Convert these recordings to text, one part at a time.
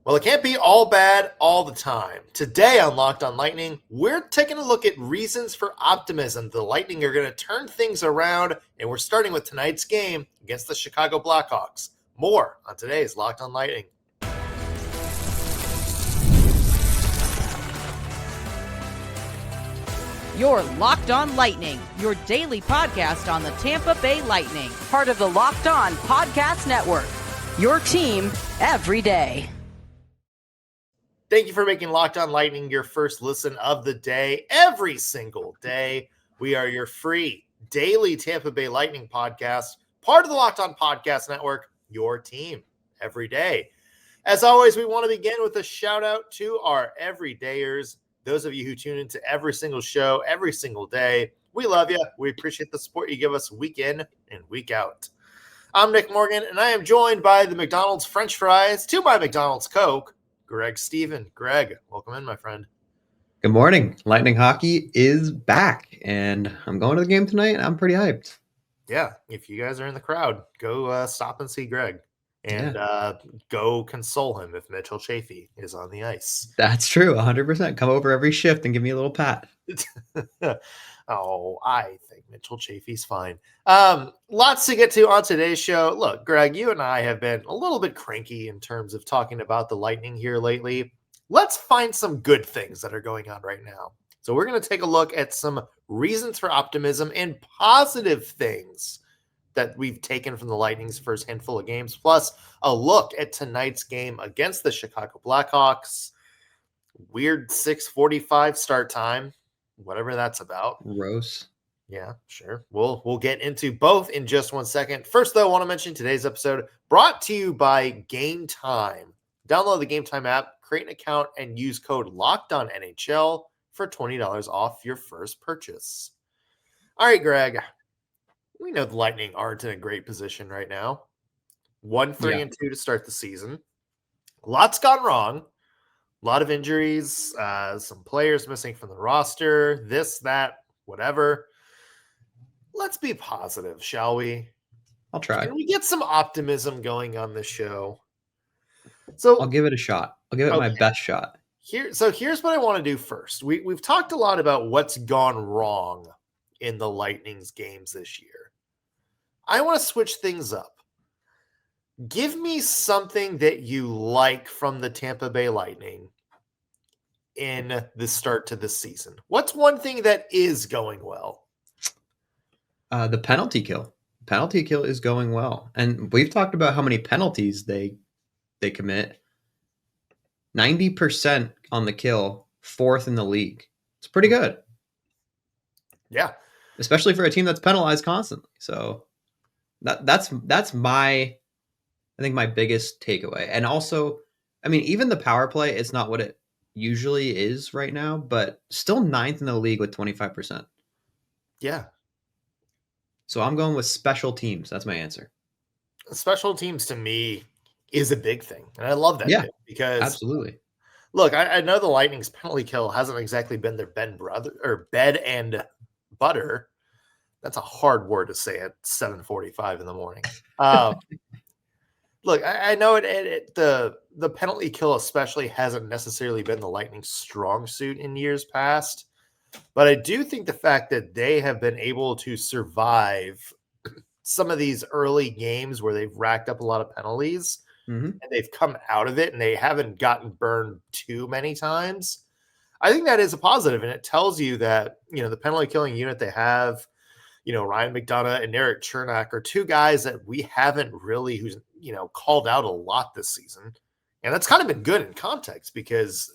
Well, it can't be all bad all the time. Today on Locked on Lightning, we're taking a look at reasons for optimism. The Lightning are going to turn things around, and we're starting with tonight's game against the Chicago Blackhawks. More on today's Locked on Lightning. You're Locked on Lightning, your daily podcast on the Tampa Bay Lightning. Part of the Locked On Podcast Network, your team every day. Thank you for making Locked on Lightning your first listen of the day. Every single day, we are your free daily Tampa Bay Lightning podcast, part of the Locked on Podcast Network, your team every day. As always, we want to begin with a shout out to our everydayers, those of you who tune into every single show, every single day. We love you. We appreciate the support you give us week in and week out. I'm Nick Morgan, and I am joined by the McDonald's French fries to my McDonald's Coke, Greg Steven. Greg, welcome in, my friend. Good morning. Lightning hockey is back, and I'm going to the game tonight, and I'm pretty hyped. Yeah, if you guys are in the crowd, go stop and see Greg, and go console him if Mitchell Chafee is on the ice. That's true, 100%. Come over every shift and give me a little pat. Oh, I think Mitchell Chafee's fine. Lots to get to on today's show. Look, Greg, you and I have been a little bit cranky in terms of talking about the Lightning here lately. Let's find some good things that are going on right now. So we're going to take a look at some reasons for optimism and positive things that we've taken from the Lightning's first handful of games, plus a look at tonight's game against the Chicago Blackhawks. Weird 6:45 start time. Whatever that's about. Gross. Yeah, sure. We'll get into both in just one second. First, though, I want to mention today's episode brought to you by Game Time. Download the Game Time app, create an account, and use code LOCKEDONNHL for $20 off your first purchase. All right, Greg. We know the Lightning aren't in a great position right now. 1-3-2 to start the season. Lots gone wrong. A lot of injuries, some players missing from the roster, this, that, whatever. Let's be positive, shall we? I'll try. Can we get some optimism going on this show? So I'll give it a shot. I'll give it my best shot. Here's what I want to do first. We've talked a lot about what's gone wrong in the Lightning's games this year. I want to switch things up. Give me something that you like from the Tampa Bay Lightning in the start to this season. What's one thing that is going well? The penalty kill. Penalty kill is going well. And we've talked about how many penalties they commit. 90% on the kill, fourth in the league. It's pretty good. Yeah. Especially for a team that's penalized constantly. So that's my... I think my biggest takeaway. And also, I mean, even the power play, it's not what it usually is right now, but still ninth in the league with 25%. Yeah. So I'm going with special teams. That's my answer. Special teams to me is a big thing. And I love that because absolutely. Look, I know the Lightning's penalty kill hasn't exactly been their bed and butter. That's a hard word to say at 7:45 in the morning. Look, I know the penalty kill especially hasn't necessarily been the Lightning's strong suit in years past, but I do think the fact that they have been able to survive some of these early games where they've racked up a lot of penalties and they've come out of it and they haven't gotten burned too many times, I think that is a positive, and it tells you that, the penalty killing unit they have, Ryan McDonough and Eric Chernak are two guys that we haven't really who's called out a lot this season. And that's kind of been good in context because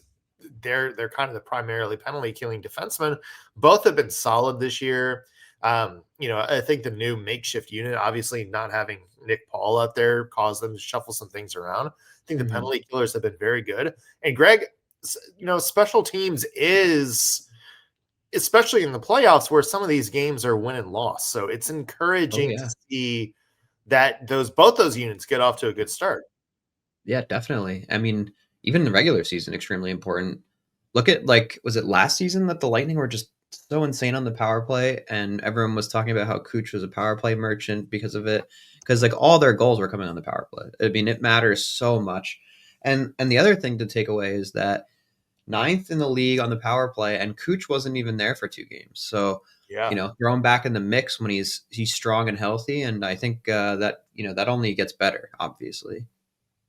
they're kind of the primarily penalty killing defensemen. Both have been solid this year. I think the new makeshift unit, obviously not having Nick Paul out there, caused them to shuffle some things around. I think the penalty killers have been very good. And Greg, special teams is, especially in the playoffs where some of these games are win and loss. So it's encouraging to see that both those units get off to a good start. Yeah, definitely. I mean, even in the regular season, extremely important. Look at, was it last season that the Lightning were just so insane on the power play, and everyone was talking about how Cooch was a power play merchant because of it, because all their goals were coming on the power play. I mean, it matters so much. And the other thing to take away is that 9th in the league on the power play, and Cooch wasn't even there for 2 games. So, Yeah. throw him back in the mix when he's strong and healthy, and I think that that only gets better, obviously.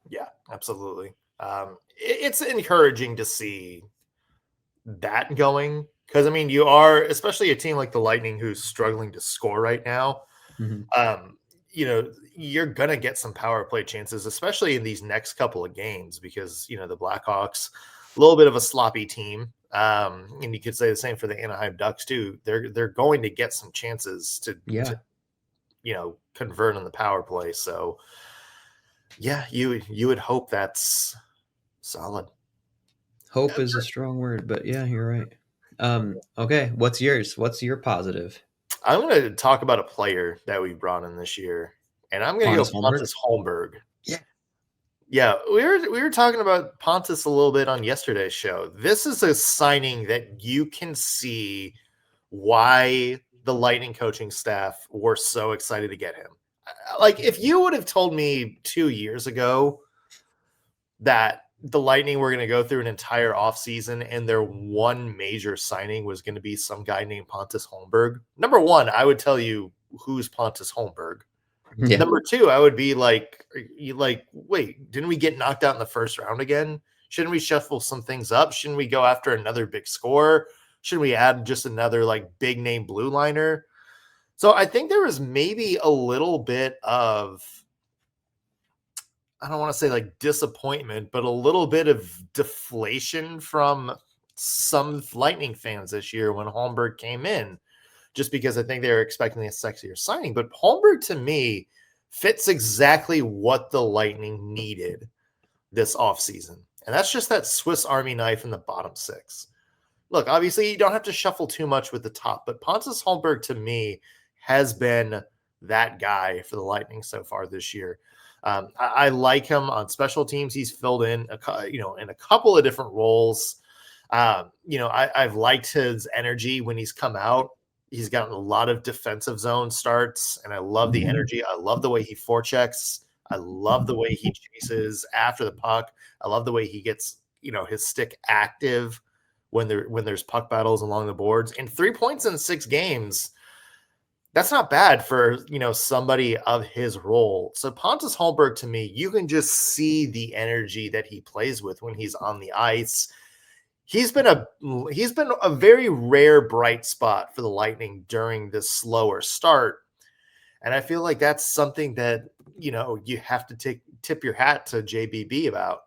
Yeah, absolutely. It's encouraging to see that going, because I mean, you are, especially a team like the Lightning who's struggling to score right now. Um, you're gonna get some power play chances, especially in these next couple of games, because the Blackhawks, a little bit of a sloppy team. And you could say the same for the Anaheim Ducks too. They're going to get some chances to convert on the power play. So yeah, you would hope that's solid. Hope is a strong word, but yeah, you're right. Okay, what's yours? What's your positive? I'm going to talk about a player that we brought in this year, and I'm going to go Pontus Holmberg. Yeah, we were talking about Pontus a little bit on yesterday's show. This is a signing that you can see why the Lightning coaching staff were so excited to get him. Like, if you would have told me 2 years ago that the Lightning were going to go through an entire offseason and their one major signing was going to be some guy named Pontus Holmberg, number one, I would tell you, who's Pontus Holmberg? Yeah. Number two, I would be like, wait, didn't we get knocked out in the first round again? Shouldn't we shuffle some things up? Shouldn't we go after another big scorer? Shouldn't we add just another big name blue liner? So I think there was maybe a little bit of, I don't want to say disappointment, but a little bit of deflation from some Lightning fans this year when Holmberg came in, just because I think they were expecting a sexier signing. But Holmberg, to me, fits exactly what the Lightning needed this offseason. And that's just that Swiss Army knife in the bottom 6. Look, obviously, you don't have to shuffle too much with the top, but Pontus Holmberg, to me, has been that guy for the Lightning so far this year. I like him on special teams. He's filled in, in a couple of different roles. I've liked his energy when he's come out. He's gotten a lot of defensive zone starts, and I love the energy. I love the way he forechecks. I love the way he chases after the puck. I love the way he gets, his stick active when there's puck battles along the boards. And 3 points in 6 games, that's not bad for, somebody of his role. So Pontus Holmberg, to me, you can just see the energy that he plays with when he's on the ice. He's been a very rare bright spot for the Lightning during this slower start. And I feel like that's something that, you have to tip your hat to JBB about.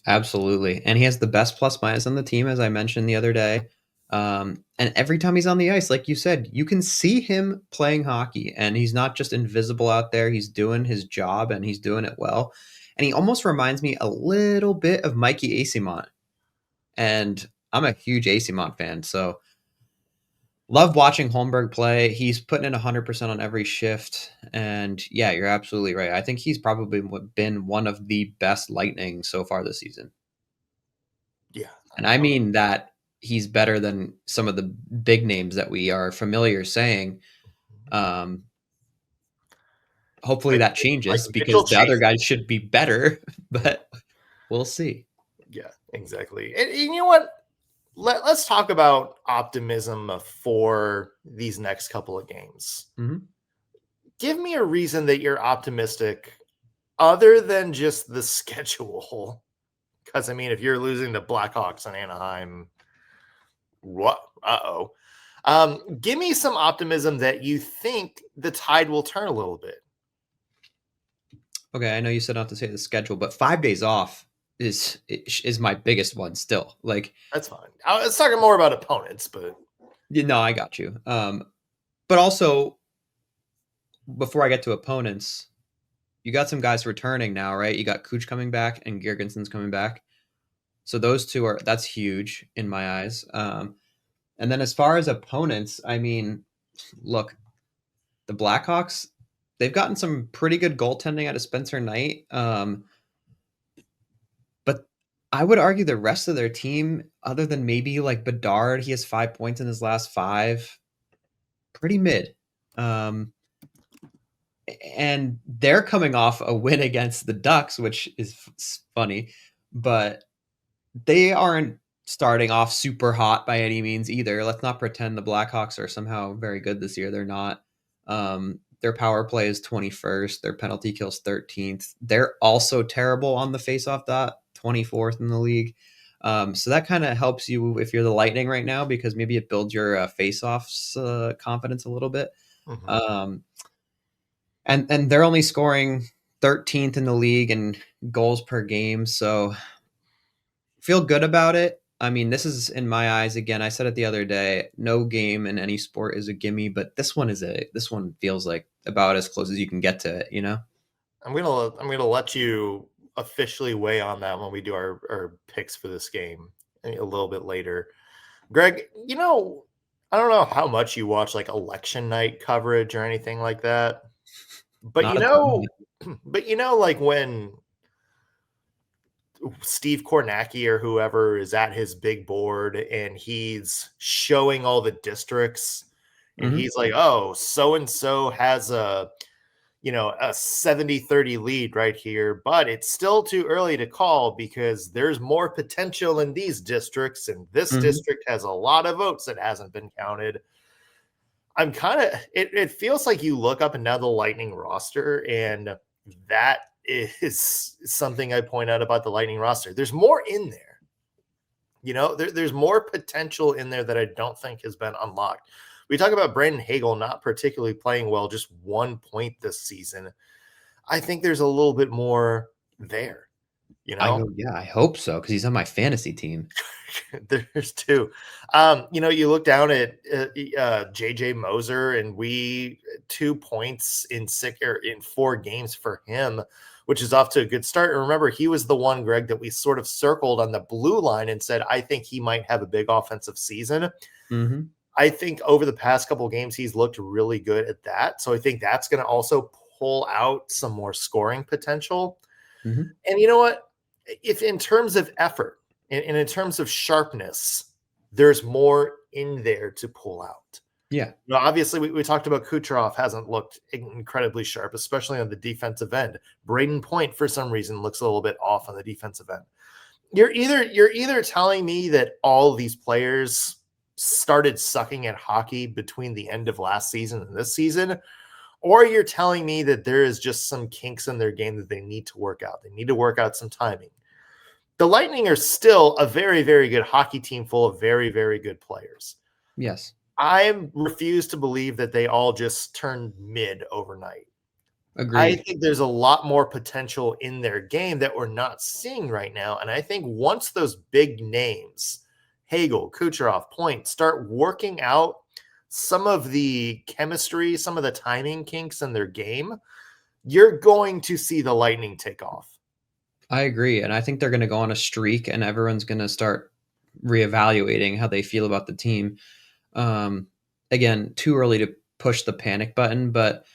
Absolutely. And he has the best plus minus on the team, as I mentioned the other day. And every time he's on the ice, like you said, you can see him playing hockey, and he's not just invisible out there. He's doing his job, and he's doing it well. And he almost reminds me a little bit of Mikey Eyssimont. And I'm a huge Eyssimont fan, so love watching Holmberg play. He's putting in 100% on every shift. And yeah, you're absolutely right. I think he's probably been one of the best Lightning so far this season. Yeah. And I mean that he's better than some of the big names that we are familiar saying. Hopefully that changes, because the other guys should be better, but we'll see. Yeah, exactly. And you know what? Let's talk about optimism for these next couple of games. Mm-hmm. Give me a reason that you're optimistic other than just the schedule. Because, I mean, if you're losing to Blackhawks and Anaheim, what? Give me some optimism that you think the tide will turn a little bit. Okay, I know you said not to say the schedule, but 5 days off is my biggest one still. That's fine. I was talking more about opponents, but I got you. But also, before I get to opponents, you got some guys returning now, right? You got Cooch coming back and Girgensons coming back. So those two that's huge in my eyes. And then as far as opponents, I mean, look, the Blackhawks, they've gotten some pretty good goaltending out of Spencer Knight. But I would argue the rest of their team, other than maybe Bedard, he has 5 points in his last 5, pretty mid. And they're coming off a win against the Ducks, which is funny, but they aren't starting off super hot by any means either. Let's not pretend the Blackhawks are somehow very good this year. They're not. Their power play is 21st. Their penalty kills 13th. They're also terrible on the faceoff dot, 24th in the league. So that kind of helps you if you're the Lightning right now, because maybe it builds your faceoffs confidence a little bit. Mm-hmm. And they're only scoring 13th in the league in goals per game. So feel good about it. I mean, this is, in my eyes, again, I said it the other day, no game in any sport is a gimme, but this one feels like about as close as you can get to it, you know? I'm gonna let you officially weigh on that when we do our picks for this game a little bit later. Greg, I don't know how much you watch like election night coverage or anything like that, but like when Steve Kornacki or whoever is at his big board and he's showing all the districts and he's like, oh, so-and-so has a 70-30 lead right here, but it's still too early to call because there's more potential in these districts and this district has a lot of votes that hasn't been counted. I'm it feels like you look up and down the Lightning roster, and that is something I point out about the Lightning roster. There's more in there. There's more potential in there that I don't think has been unlocked. We talk about Brandon Hagel not particularly playing well, just 1 point this season. I think there's a little bit more there. I hope so, because he's on my fantasy team. There's two. You look down at JJ Moser, and 2 points in 4 games for him, which is off to a good start. And remember, he was the one, Greg, that we sort of circled on the blue line and said, I think he might have a big offensive season. Mm-hmm. I think over the past couple of games, he's looked really good at that. So I think that's going to also pull out some more scoring potential. Mm-hmm. And you know what? If in terms of effort and in terms of sharpness, there's more in there to pull out. Yeah. Obviously, we talked about Kucherov hasn't looked incredibly sharp, especially on the defensive end. Braden Point, for some reason, looks a little bit off on the defensive end. You're either telling me that all these players started sucking at hockey between the end of last season and this season, or you're telling me that there is just some kinks in their game that they need to work out. They need to work out some timing. The Lightning are still a very, very good hockey team full of very, very good players. Yes. I refuse to believe that they all just turned mid overnight. Agreed. I think there's a lot more potential in their game that we're not seeing right now. And I think once those big names, Hagel, Kucherov, Point, start working out some of the chemistry, some of the timing kinks in their game, you're going to see the Lightning take off. I agree. And I think they're going to go on a streak and everyone's going to start reevaluating how they feel about the team. Again, too early to push the panic button, but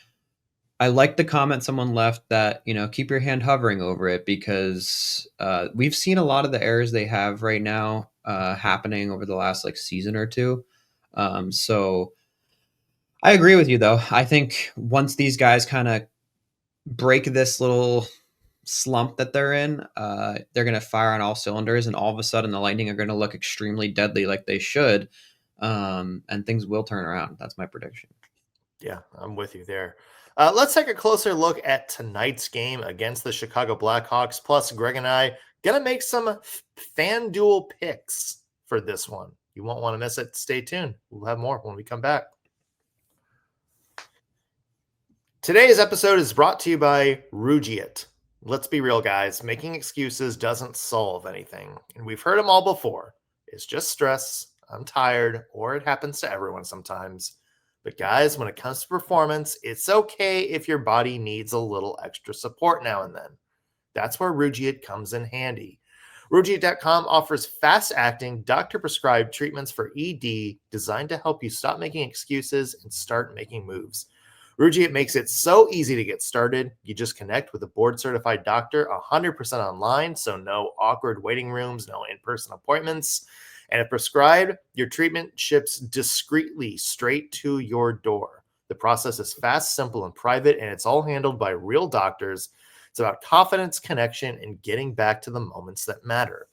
I like the comment someone left that, keep your hand hovering over it, because we've seen a lot of the errors they have right now happening over the last season or two. So I agree with you, though. I think once these guys kind of break this little slump that they're in, they're going to fire on all cylinders, and all of a sudden the Lightning are going to look extremely deadly like they should, and things will turn around. That's my prediction. Yeah, I'm with you there. Let's take a closer look at tonight's game against the Chicago Blackhawks. Plus, Greg and I going to make some FanDuel picks for this one. You won't want to miss it. Stay tuned. We'll have more when we come back. Today's episode is brought to you by Rugiet. Let's be real, guys. Making excuses doesn't solve anything. And we've heard them all before. It's just stress. I'm tired, or it happens to everyone sometimes. But guys, when it comes to performance, it's okay if your body needs a little extra support now and then. That's where Rugiet comes in handy. Rugiet.com offers fast-acting, doctor-prescribed treatments for ED designed to help you stop making excuses and start making moves. Rugiet makes it so easy to get started. You just connect with a board-certified doctor 100% online, so no awkward waiting rooms, no in-person appointments. And if prescribed, your treatment ships discreetly straight to your door. The process is fast, simple, and private, and it's all handled by real doctors. It's about confidence, connection, and getting back to the moments that matter.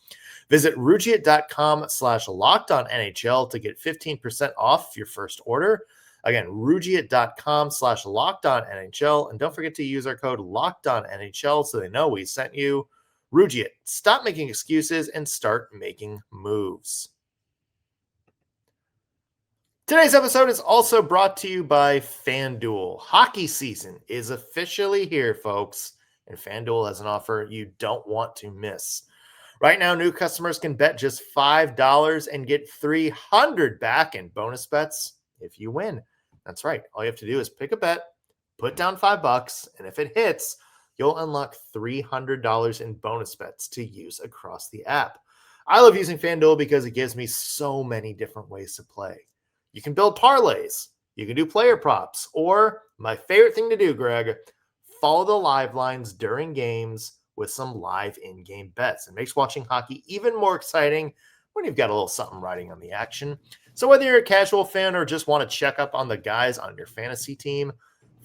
Visit Rugiet.com/LockedOnNHL to get 15% off your first order. Again, Rugiet.com/LockedOnNHL. And don't forget to use our code LockedOnNHL so they know we sent you. Rugiet, stop making excuses and start making moves. Today's episode is also brought to you by FanDuel. Hockey season is officially here, folks, and FanDuel has an offer you don't want to miss. Right now, new customers can bet just $5 and get $300 back in bonus bets if you win. That's right. All you have to do is pick a bet, put down $5, and if it hits, you'll unlock $300 in bonus bets to use across the app. I love using FanDuel because it gives me so many different ways to play. You can build parlays, you can do player props, or my favorite thing to do, Greg, follow the live lines during games with some live in-game bets. It makes watching hockey even more exciting when you've got a little something riding on the action. So whether you're a casual fan or just want to check up on the guys on your fantasy team,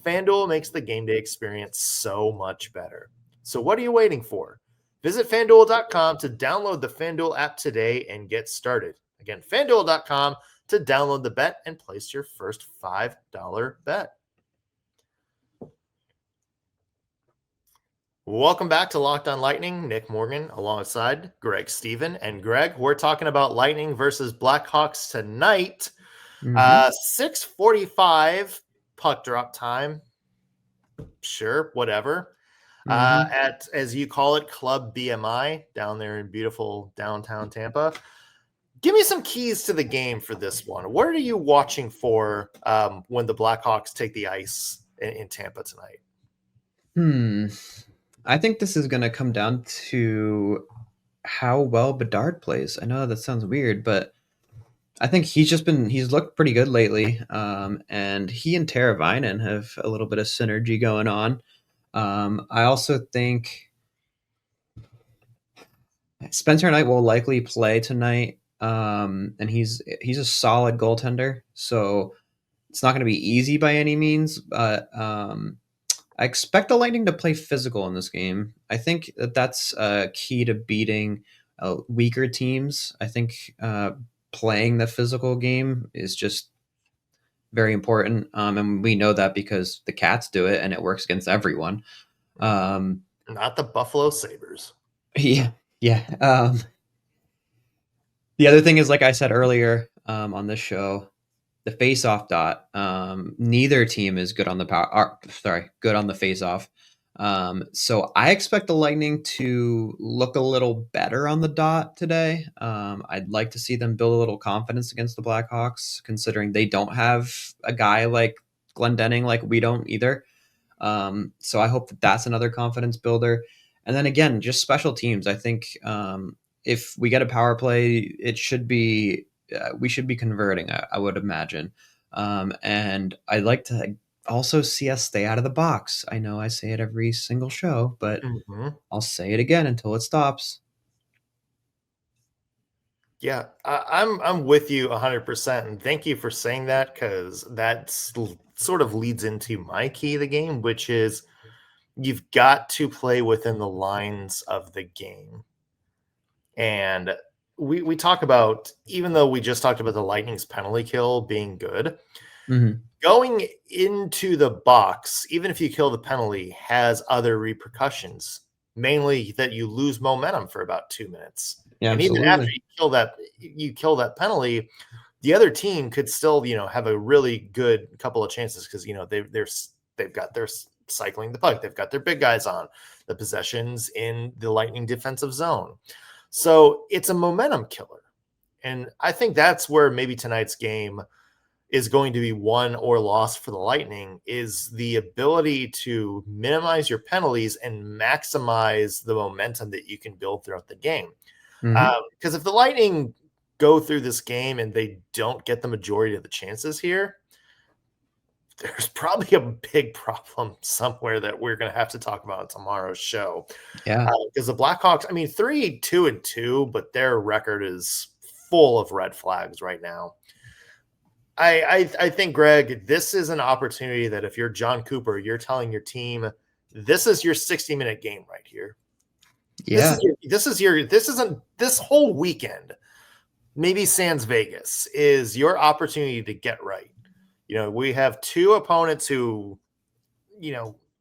FanDuel makes the game day experience so much better. So what are you waiting for? Visit FanDuel.com to download the FanDuel app today and get started. Again, FanDuel.com to download the bet and place your first $5 bet. Welcome back to Locked On Lightning. Nick Morgan alongside Greg Stephen. And Greg, we're talking about Lightning versus Blackhawks tonight. 6:45 puck drop time. Sure, whatever. At, as you call it, Club BMI down there in beautiful downtown Tampa. Give me some keys to the game for this one. What are you watching for when the Blackhawks take the ice in Tampa tonight? I think this is going to come down to how well Bedard plays. I know that sounds weird, but I think he's looked pretty good lately. And he and Teravainen have a little bit of synergy going on. I also think Spencer Knight will likely play tonight. And he's a solid goaltender. So it's not going to be easy by any means, but I expect the Lightning to play physical in this game. I think that's key to beating weaker teams. I think playing the physical game is just very important. And we know that because the Cats do it and it works against everyone. Not the Buffalo Sabres. Yeah. The other thing is, like I said earlier on this show, the face-off dot. Neither team is good on the good on the face-off. So I expect the Lightning to look a little better on the dot today. I'd like to see them build a little confidence against the Blackhawks, considering they don't have a guy like Glendening like we don't either. So I hope that that's another confidence builder. And then again, just special teams. I think if we get a power play, it should be we should be converting, I would imagine. And I'd like to also see us stay out of the box. I know I say it every single show, but I'll say it again until it stops. Yeah, I'm with you 100%. And thank you for saying that, because that sort of leads into my key of the game, which is you've got to play within the lines of the game. And we talk about, even though we just talked about the Lightning's penalty kill being good, going into the box, even if you kill the penalty, has other repercussions, mainly that you lose momentum for about 2 minutes. Yeah, and absolutely. even after you kill that penalty, the other team could still, have a really good couple of chances, because they've got their cycling the puck, they've got their big guys on the possessions in the Lightning defensive zone. So it's a momentum killer. And I think that's where maybe tonight's game is going to be won or lost for the Lightning, is the ability to minimize your penalties and maximize the momentum that you can build throughout the game. Because if the Lightning go through this game and they don't get the majority of the chances here, there's probably a big problem somewhere that we're going to have to talk about on tomorrow's show. Yeah. Because the Blackhawks, 3-2-2, but their record is full of red flags right now. I think, Greg, this is an opportunity that if you're John Cooper, you're telling your team, this is your 60-minute game right here. Yeah. This whole weekend, maybe sans Vegas, is your opportunity to get right. We have two opponents who,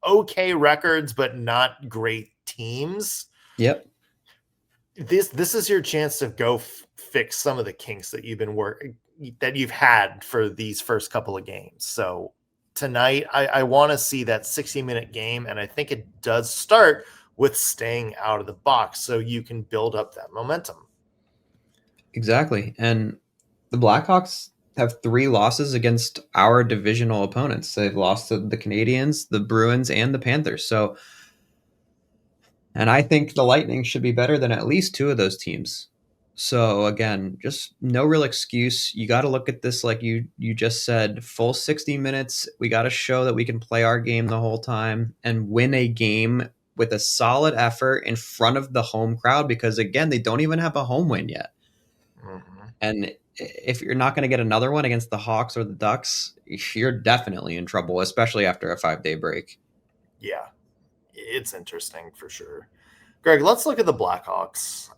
okay records, but not great teams. Yep. This is your chance to go fix some of the kinks that you've had for these first couple of games. So tonight, I want to see that 60-minute game, and I think it does start with staying out of the box so you can build up that momentum. Exactly. And the Blackhawks have 3 losses against our divisional opponents. They've lost to the Canadiens, the Bruins, and the Panthers. So, and I think the Lightning should be better than at least 2 of those teams. So again, just no real excuse. You got to look at this like you just said, full 60 minutes. We got to show that we can play our game the whole time and win a game with a solid effort in front of the home crowd, because again, they don't even have a home win yet. Mm-hmm. And if you're not going to get another one against the Hawks or the Ducks, you're definitely in trouble, especially after a 5-day break. Yeah, it's interesting for sure. Greg, let's look at the Blackhawks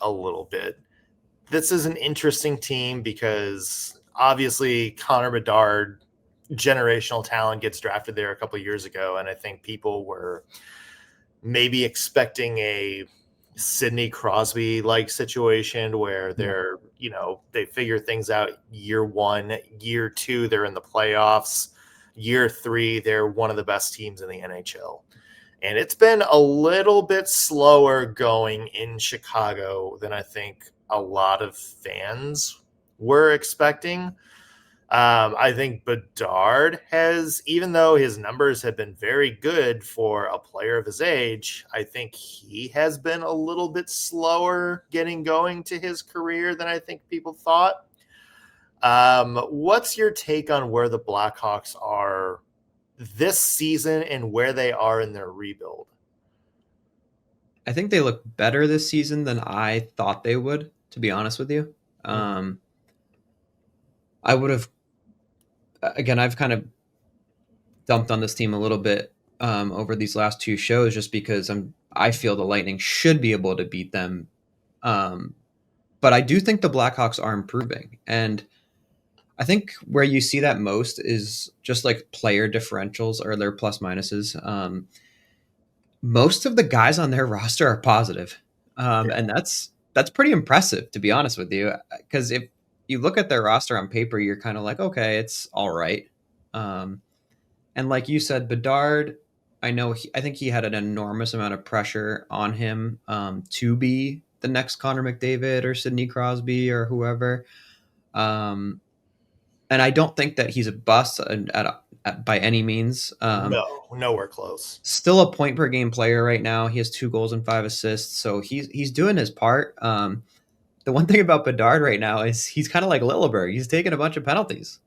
a little bit. This is an interesting team because obviously Connor Bedard, generational talent, gets drafted there a couple of years ago, and I think people were maybe expecting a Sidney Crosby-like situation where they're, they figure things out year 1, year 2, they're in the playoffs, year 3, they're one of the best teams in the NHL. And it's been a little bit slower going in Chicago than I think a lot of fans were expecting. I think Bedard has, even though his numbers have been very good for a player of his age, I think he has been a little bit slower getting going to his career than I think people thought. What's your take on where the Blackhawks are this season and where they are in their rebuild? I think they look better this season than I thought they would, to be honest with you. I would have, again, I've kind of dumped on this team a little bit over these last 2 shows just because I feel the Lightning should be able to beat them. But I do think the Blackhawks are improving. And I think where you see that most is just like player differentials or their plus minuses. Most of the guys on their roster are positive. And that's pretty impressive, to be honest with you, because if you look at their roster on paper, you're kind of like, okay, it's all right. And like you said, Bedard, I think he had an enormous amount of pressure on him to be the next Connor McDavid or Sidney Crosby or whoever. And I don't think that he's a bust by any means. No, nowhere close. Still a point per game player right now. He has 2 goals and 5 assists, so he's doing his part. The one thing about Bedard right now is he's kind of like Lilleberg. He's taking a bunch of penalties.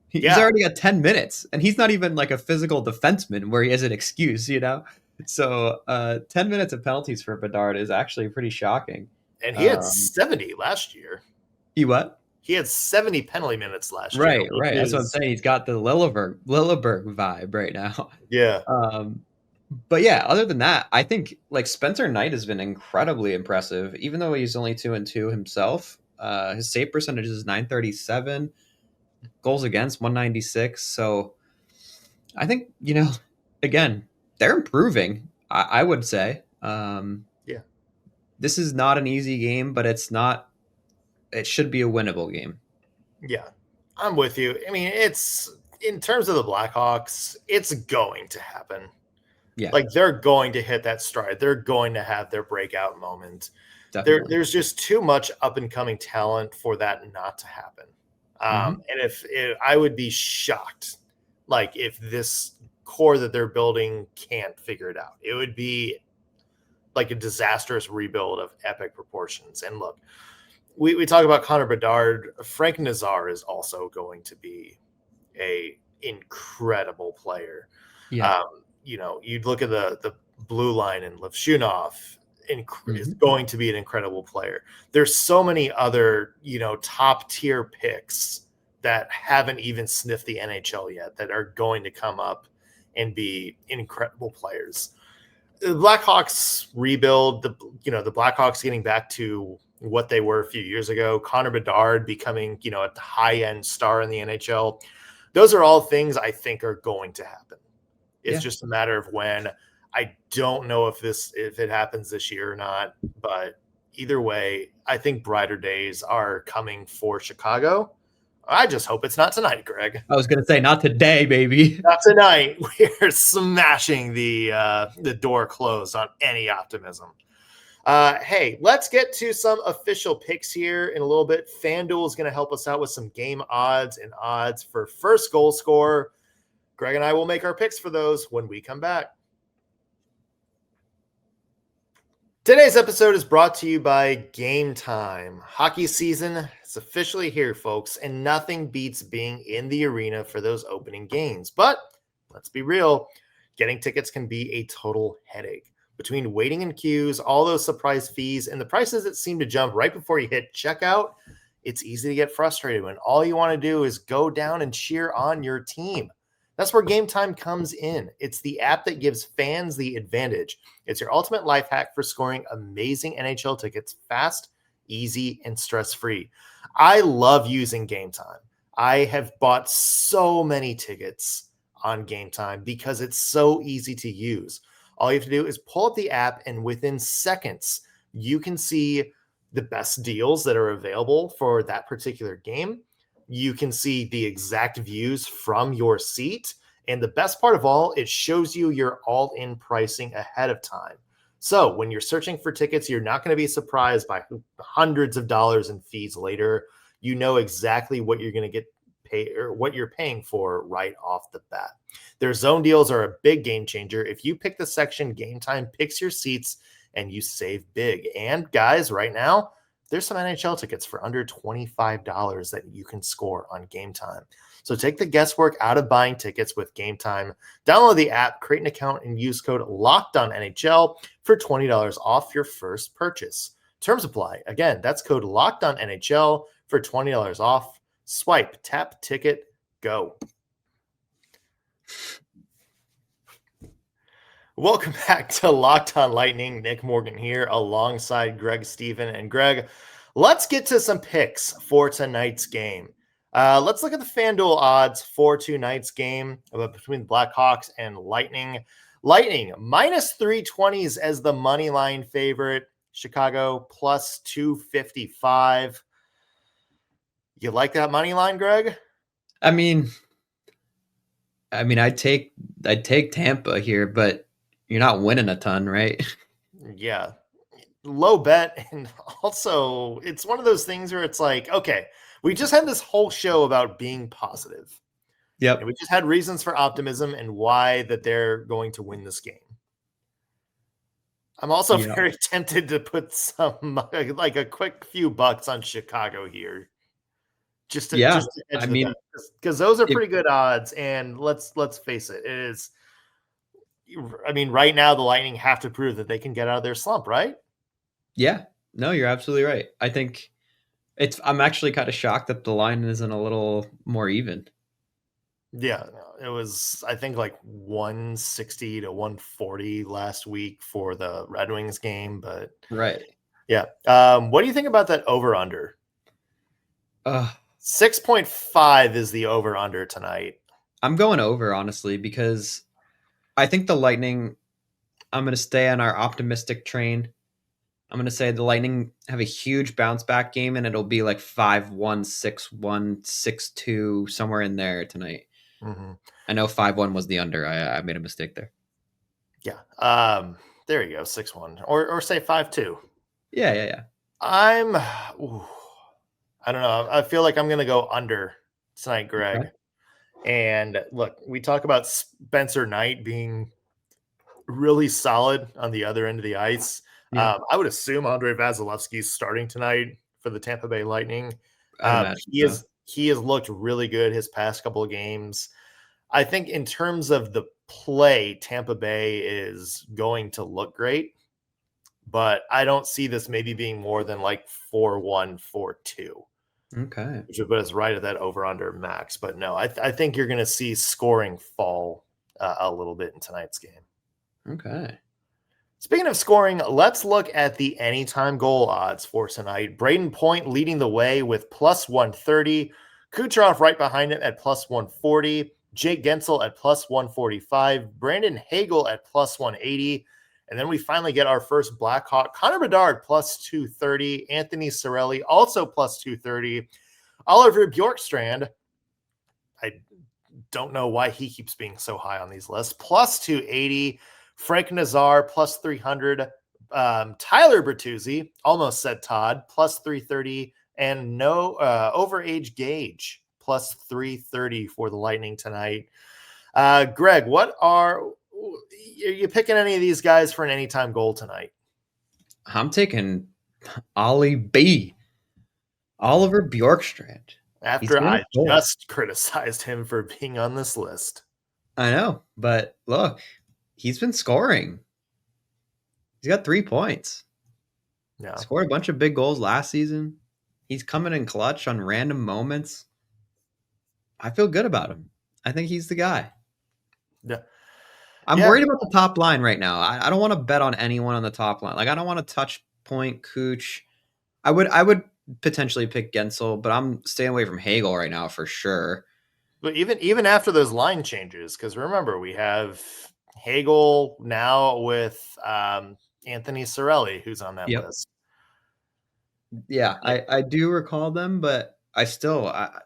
He's already got 10 minutes, and he's not even like a physical defenseman where he has an excuse, So 10 minutes of penalties for Bedard is actually pretty shocking. And he had 70 last year. He what? He had 70 penalty minutes last year. Right. That's what I'm saying. He's got the Lilleberg vibe right now. Yeah. But yeah, other than that, I think like Spencer Knight has been incredibly impressive, even though he's only 2-2 himself. His save percentage is .937, goals against 196. So I think, again, they're improving, I would say. Yeah. This is not an easy game, but it should be a winnable game. Yeah, I'm with you. I mean, it's in terms of the Blackhawks, it's going to happen. Yeah. Like they're going to hit that stride. They're going to have their breakout moment. There's just too much up and coming talent for that not to happen. And if I would be shocked, like if this core that they're building can't figure it out, it would be like a disastrous rebuild of epic proportions. And look, we talk about Connor Bedard. Frank Nazar is also going to be a incredible player. Yeah. You'd look at the blue line, and Levshunov is going to be an incredible player. There's so many other, top tier picks that haven't even sniffed the NHL yet that are going to come up and be incredible players. The Blackhawks rebuild, the Blackhawks getting back to what they were a few years ago, Connor Bedard becoming, a high-end star in the NHL. Those are all things I think are going to happen. It's just a matter of when. I don't know if it happens this year or not, but either way, I think brighter days are coming for Chicago. I just hope it's not tonight, Greg. I was going to say, not today, baby. Not tonight. We're smashing the door closed on any optimism. Hey, let's get to some official picks here in a little bit. FanDuel is going to help us out with some game odds and odds for first goal scorer. Greg and I will make our picks for those when we come back. Today's episode is brought to you by Game Time. Hockey season is officially here, folks, and nothing beats being in the arena for those opening games. But let's be real, getting tickets can be a total headache. Between waiting in queues, all those surprise fees, and the prices that seem to jump right before you hit checkout, it's easy to get frustrated when all you want to do is go down and cheer on your team. That's where Game Time comes in. It's the app that gives fans the advantage. It's your ultimate life hack for scoring amazing NHL tickets fast, easy, and stress-free. I love using Game Time. I have bought so many tickets on Game Time because it's so easy to use. All you have to do is pull up the app, and within seconds, you can see the best deals that are available for that particular game. You can see the exact views from your seat. And the best part of all, it shows you your all-in pricing ahead of time. So when you're searching for tickets, you're not going to be surprised by hundreds of dollars in fees later. You know exactly what you're going to get paid or what you're paying for right off the bat. Their zone deals are a big game changer. If you pick the section Game Time picks your seats, and you save big. And guys, right now, there's some NHL tickets for under $25 that you can score on Game Time. So take the guesswork out of buying tickets with Game Time. Download the app, create an account, and use code LOCKEDONNHL for $20 off your first purchase. Terms apply. Again, that's code LOCKEDONNHL for $20 off. Swipe, tap, ticket, go. Welcome back to Locked On Lightning. Nick Morgan here alongside Greg Stephen. And Greg, let's get to some picks for tonight's game. Let's look at the FanDuel odds for tonight's game between the Blackhawks and Lightning. Lightning minus 320s as the money line favorite. Chicago plus 255. You like that money line, Greg? I mean, I'd take Tampa here, but you're not winning a ton, right? Yeah. Low bet. And also, it's one of those things where it's like, okay, we just had this whole show about being positive. Yep. And we just had reasons for optimism and why that they're going to win this game. I'm also very tempted to put some, like a quick few bucks on Chicago here. Just to edge because those are pretty good odds. And let's face it, it is. I mean, right now the Lightning have to prove that they can get out of their slump, right? Yeah. No, you're absolutely right. I think I'm actually kind of shocked that the line isn't a little more even. Yeah, it was, I think, like 160 to 140 last week for the Red Wings game, but right. Yeah. What do you think about that over-under? 6.5 is the over-under tonight. I'm going over, honestly, because I think the Lightning, I'm going to stay on our optimistic train. I'm going to say the Lightning have a huge bounce back game, and it'll be like 5-1, 6-1, 6-2, somewhere in there tonight. Mm-hmm. I know 5-1 was the under. I made a mistake there. Yeah. There you go, 6-1. Or say 5-2. Yeah. I don't know. I feel like I'm going to go under tonight, Greg. Okay. And look, we talk about Spencer Knight being really solid on the other end of the ice. Yeah. I would assume Andrei Vasilevsky's starting tonight for the Tampa Bay Lightning. He has looked really good his past couple of games. I think in terms of the play, Tampa Bay is going to look great, but I don't see this maybe being more than like 4-1, 4-2. Okay. which would put us right at that over-under max. But no, I think you're going to see scoring fall a little bit in tonight's game. Okay. Speaking of scoring, let's look at the anytime goal odds for tonight. Braden Point leading the way with plus 130. Kucherov right behind him at plus 140. Jake Gensel at plus 145. Brandon Hagel at plus 180. And then we finally get our first Blackhawk. Connor Bedard plus 230. Anthony Cirelli also plus 230. Oliver Bjorkstrand, I don't know why he keeps being so high on these lists, plus 280. Frank Nazar plus 300. Tyler Bertuzzi, almost said Todd, plus 330. And no overage Gage plus 330 for the Lightning tonight. Greg, are you picking any of these guys for an anytime goal tonight? I'm taking Ollie B. Oliver Bjorkstrand. After I just criticized him for being on this list. I know, but look, he's been scoring. He's got 3 points. Yeah. Scored a bunch of big goals last season. He's coming in clutch on random moments. I feel good about him. I think he's the guy. Yeah. I'm worried about the top line right now. I don't want to bet on anyone on the top line. Like, I don't want to touch Point, Cooch. I would potentially pick Gensel, but I'm staying away from Hagel right now for sure. But even after those line changes, because remember, we have Hagel now with Anthony Cirelli, who's on that list. Yeah, I do recall them, but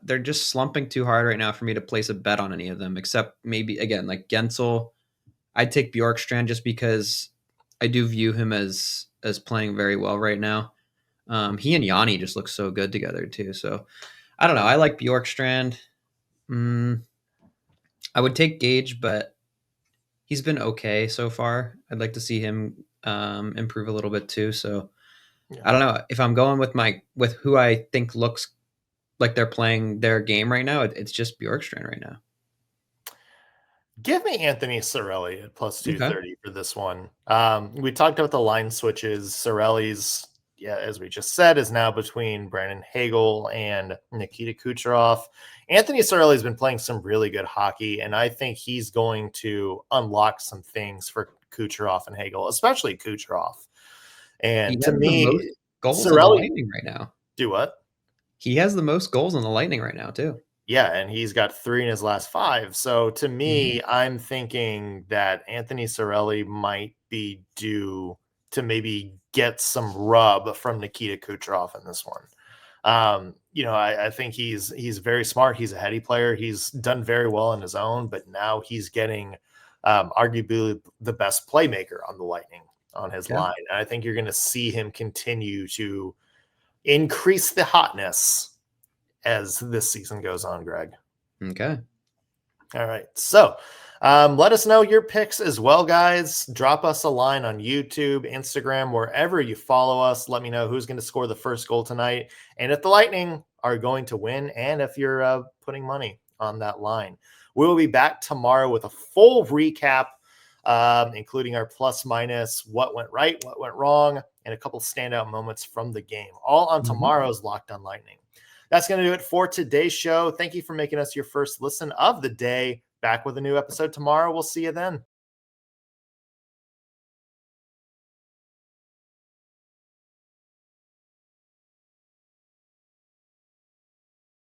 they're just slumping too hard right now for me to place a bet on any of them, except maybe, again, like Gensel. I'd take Bjorkstrand just because I do view him as playing very well right now. He and Yanni just look so good together too. So I don't know. I like Bjorkstrand. I would take Gage, but he's been okay so far. I'd like to see him improve a little bit too. So I don't know if I'm going with who I think looks like they're playing their game right now. It's just Bjorkstrand right now. Give me Anthony Cirelli at plus 230 for this one. We talked about the line switches. Cirelli's, as we just said, is now between Brandon Hagel and Nikita Kucherov. Anthony Cirelli has been playing some really good hockey, and I think he's going to unlock some things for Kucherov and Hagel, especially Kucherov. And to me, goals on the Lightning right now. Do what? He has the most goals on the Lightning right now too. Yeah, and he's got 3 in his last 5. So to me, I'm thinking that Anthony Cirelli might be due to maybe get some rub from Nikita Kucherov in this one. I think he's very smart. He's a heady player. He's done very well on his own, but now he's getting arguably the best playmaker on the Lightning on his line. And I think you're going to see him continue to increase the hotness as this season goes on, Greg. Okay. All right. So let us know your picks as well, guys. Drop us a line on YouTube, Instagram, wherever you follow us. Let me know who's going to score the first goal tonight and if the Lightning are going to win and if you're putting money on that line. We will be back tomorrow with a full recap, including our plus minus, what went right, what went wrong, and a couple standout moments from the game, all on tomorrow's Locked On Lightning. That's going to do it for today's show. Thank you for making us your first listen of the day. Back with a new episode tomorrow. We'll see you then.